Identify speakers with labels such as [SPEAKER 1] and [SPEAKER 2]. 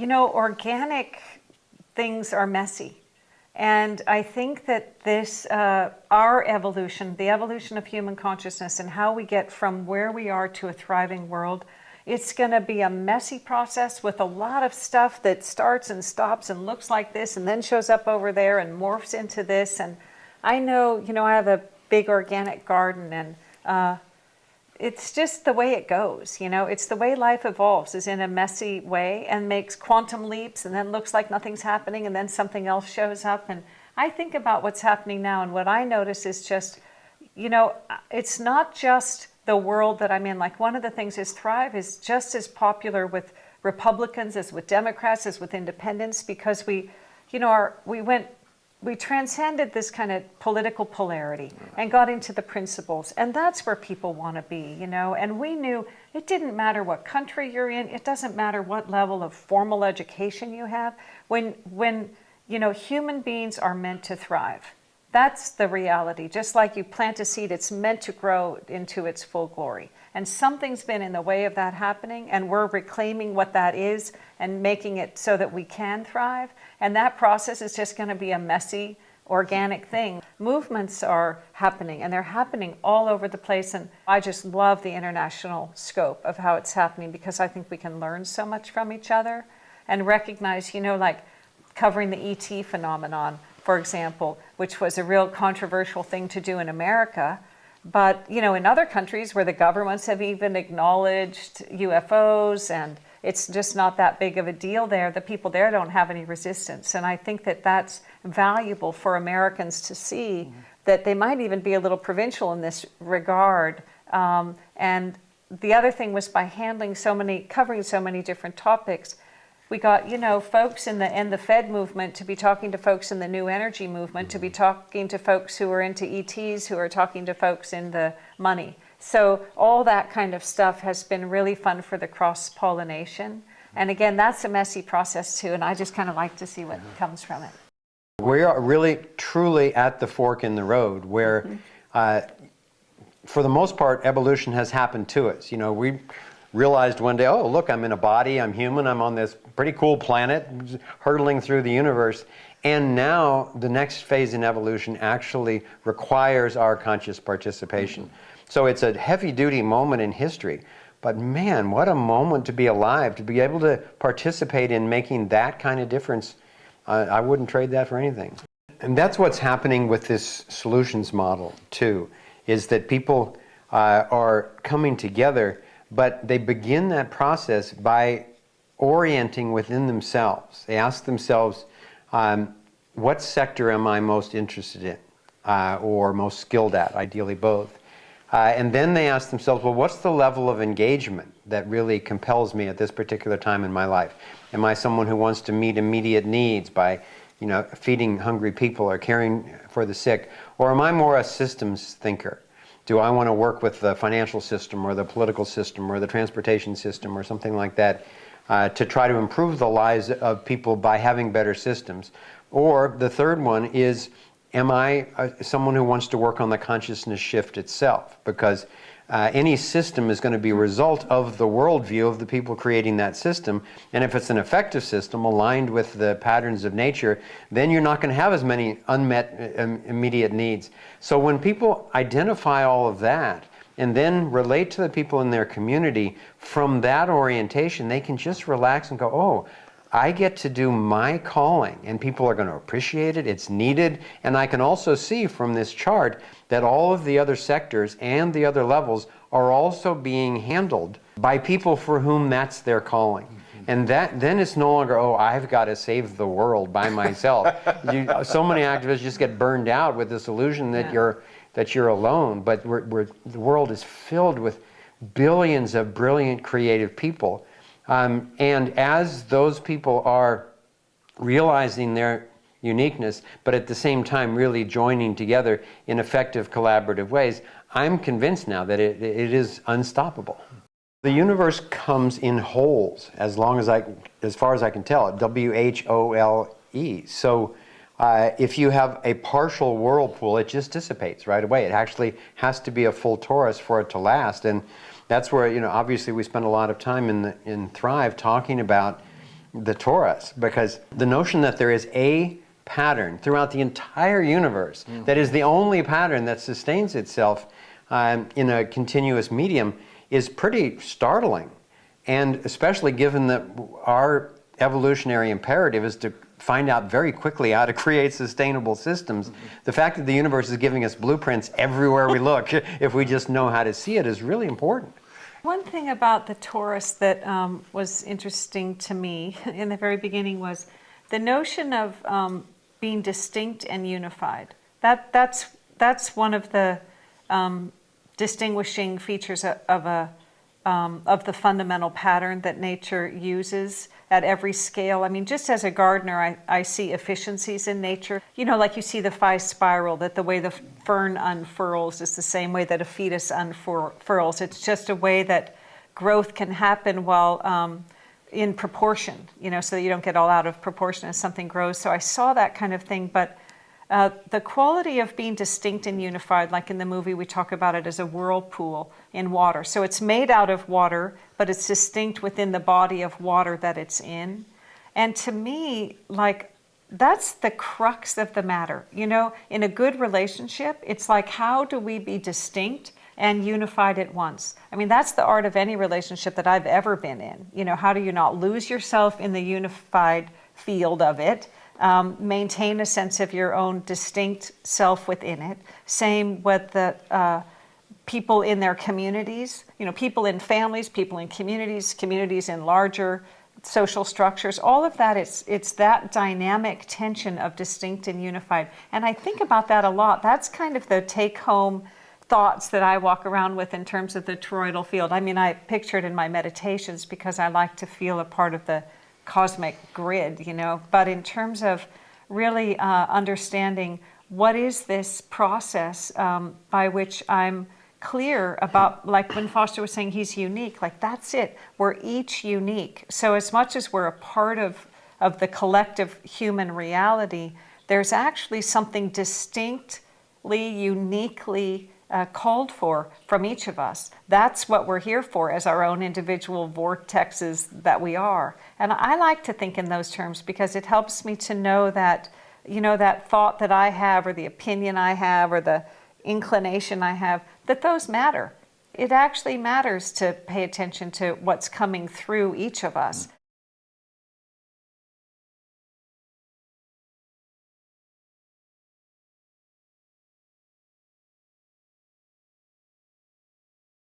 [SPEAKER 1] organic things are messy. And I think that this, our evolution, the evolution of human consciousness and how we get from where we are to a thriving world, it's going to be a messy process with a lot of stuff that starts and stops and looks like this and then shows up over there and morphs into this. And I know, I have a big organic garden, and it's just the way it goes. It's the way life evolves, is in a messy way, and makes quantum leaps, and then looks like nothing's happening, and then something else shows up. And I think about what's happening now, and what I notice is just, it's not just the world that I'm in. Like, one of the things is Thrive is just as popular with Republicans as with Democrats as with independents, because we transcended this kind of political polarity and got into the principles, and that's where people want to be, and we knew it didn't matter what country you're in, it doesn't matter what level of formal education you have, when human beings are meant to thrive. That's the reality. Just like you plant a seed, it's meant to grow into its full glory. And something's been in the way of that happening, and we're reclaiming what that is and making it so that we can thrive. And that process is just going to be a messy, organic thing. Movements are happening, and they're happening all over the place. And I just love the international scope of how it's happening, because I think we can learn so much from each other and recognize, like covering the ET phenomenon, for example, which was a real controversial thing to do in America. But, in other countries where the governments have even acknowledged UFOs, and it's just not that big of a deal there, the people there don't have any resistance. And I think that that's valuable for Americans to see, that they might even be a little provincial in this regard. And the other thing was, by covering so many different topics, we got, folks in the Fed movement to be talking to folks in the new energy movement, to be talking to folks who are into ETs, who are talking to folks in the money. So all that kind of stuff has been really fun for the cross-pollination. And again, that's a messy process too, and I just kind of like to see what comes from it.
[SPEAKER 2] We are really, truly at the fork in the road where, for the most part, evolution has happened to us. We realized one day, oh, look, I'm in a body, I'm human, I'm on this pretty cool planet, hurtling through the universe. And now the next phase in evolution actually requires our conscious participation. So it's a heavy-duty moment in history. But man, what a moment to be alive, to be able to participate in making that kind of difference. I wouldn't trade that for anything. And that's what's happening with this solutions model, too, is that people are coming together, but they begin that process by orienting within themselves. They ask themselves, what sector am I most interested in or most skilled at, ideally both. And then they ask themselves, well, what's the level of engagement that really compels me at this particular time in my life? Am I someone who wants to meet immediate needs by feeding hungry people or caring for the sick? Or am I more a systems thinker? Do I want to work with the financial system or the political system or the transportation system or something like that to try to improve the lives of people by having better systems? Or the third one is, am I someone who wants to work on the consciousness shift itself? Because any system is going to be a result of the worldview of the people creating that system. And if it's an effective system aligned with the patterns of nature, then you're not going to have as many unmet immediate needs. So when people identify all of that and then relate to the people in their community from that orientation, they can just relax and go, oh, I get to do my calling, and people are going to appreciate it, it's needed. And I can also see from this chart that all of the other sectors and the other levels are also being handled by people for whom that's their calling. And then it's no longer, oh, I've got to save the world by myself. So many activists just get burned out with this illusion that you're alone. But the world is filled with billions of brilliant, creative people. And as those people are realizing their uniqueness, but at the same time really joining together in effective collaborative ways, I'm convinced now that it is unstoppable. The universe comes in wholes, as far as I can tell, W-H-O-L-E. So if you have a partial whirlpool, it just dissipates right away. It actually has to be a full torus for it to last. And that's where, obviously we spend a lot of time in Thrive talking about the Torus, because the notion that there is a pattern throughout the entire universe that is the only pattern that sustains itself in a continuous medium is pretty startling. And especially given that our evolutionary imperative is to find out very quickly how to create sustainable systems, the fact that the universe is giving us blueprints everywhere we look, if we just know how to see it, is really important.
[SPEAKER 1] One thing about the Torus that was interesting to me in the very beginning was the notion of being distinct and unified. That's one of the distinguishing features of the fundamental pattern that nature uses at every scale. I mean, just as a gardener, I see efficiencies in nature. You know, like you see the phi spiral, that the way the fern unfurls is the same way that a fetus unfurls. It's just a way that growth can happen while in proportion, you know, so that you don't get all out of proportion as something grows. So I saw that kind of thing, but the quality of being distinct and unified, like in the movie, we talk about it as a whirlpool in water. So it's made out of water, but it's distinct within the body of water that it's in. And to me, like, that's the crux of the matter. You know, in a good relationship, it's like, how do we be distinct and unified at once? I mean, that's the art of any relationship that I've ever been in. You know, how do you not lose yourself in the unified field of it? Maintain a sense of your own distinct self within it. Same with the people in their communities, you know, people in families, people in communities, communities in larger social structures. All of that, it's that dynamic tension of distinct and unified. And I think about that a lot. That's kind of the take-home thoughts that I walk around with in terms of the toroidal field. I mean, I picture it in my meditations because I like to feel a part of the cosmic grid, you know, but in terms of really understanding what is this process by which I'm clear about, like when Foster was saying he's unique, like that's it. We're each unique. So as much as we're a part of the collective human reality, there's actually something distinctly, uniquely called for from each of us. That's what we're here for, as our own individual vortexes that we are. And I like to think in those terms because it helps me to know that, you know, that thought that I have, or the opinion I have, or the inclination I have, that those matter. It actually matters to pay attention to what's coming through each of us.